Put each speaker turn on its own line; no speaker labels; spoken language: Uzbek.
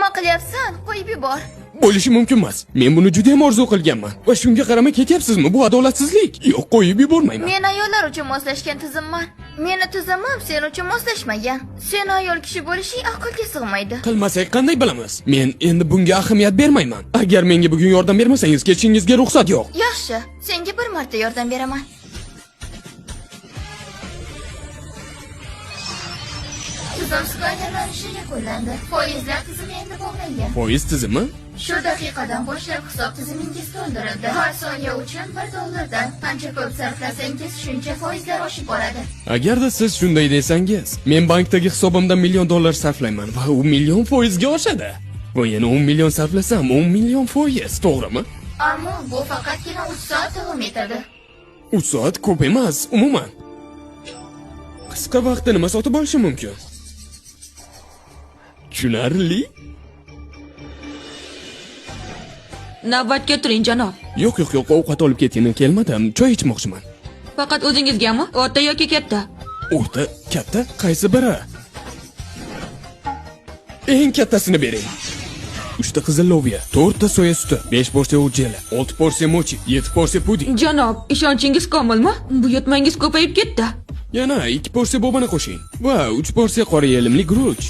Nima qilyapsan? Qo'yib yubor.
Bo'lishi mumkin emas. Men buni juda ham orzu qilganman. Va shunga qaramay ketyapsizmi? Bu adolatsizlik. Yo'q, qo'yib yubormayman.
Men ayollar uchun moslashgan tizimman. Meni tizimim sen uchun moslashmagan. Sen ayol kishi bo'lishing aqlga sig'maydi.
Qilmasak qanday bilamiz? Men endi bunga ahamiyat bermayman. Agar menga bugun yordam bermasangiz, ketishingizga ruxsat yo'q.
Yaxshi, senga bir marta yordam beraman. Tizim skannerlanishi yakunlandi. Foizlar tizimi endi bog'langan.
Foiz tizimi?
Shu daqiqadan boshlab hisob tizimingiz to'ldirildi. Har soniya uchun $1 qancha ko'p sarflasangiz, shuncha foizlar oshib boradi.
Agarda siz shunday desangiz, men bankdagi hisobimdan $1,000,000 sarflayman va u million foizga oshadi. Va yana 10 million sarflasam, 10 million foiz, to'g'rimi?
Ammo bu faqatgina 3 soat davom etadi.
3 soat ko'p emas, umuman. Qisqa vaqtda nima sotib olishim mumkin? Tushunarli?
Navbatga turing, janob.
Yo'q, ovqat olib ketgani kelmadim. Choy ichmoqchiman.
Faqat o'zingizgami? O'rta yoki katta?
O'rta, katta, qaysi biri? Eng kattasini bering. 3 ta qizil loviya, 4 ta soya suti, 5 porsiya ujjala, 6 porsiya mochi, 7 porsiya puding.
Janob, ishonchingiz komilmi? Buyurtmangiz ko'payib ketdi.
Yana 2 porsiya bobana qo'shing va 3 porsiya qora yelimli guruch.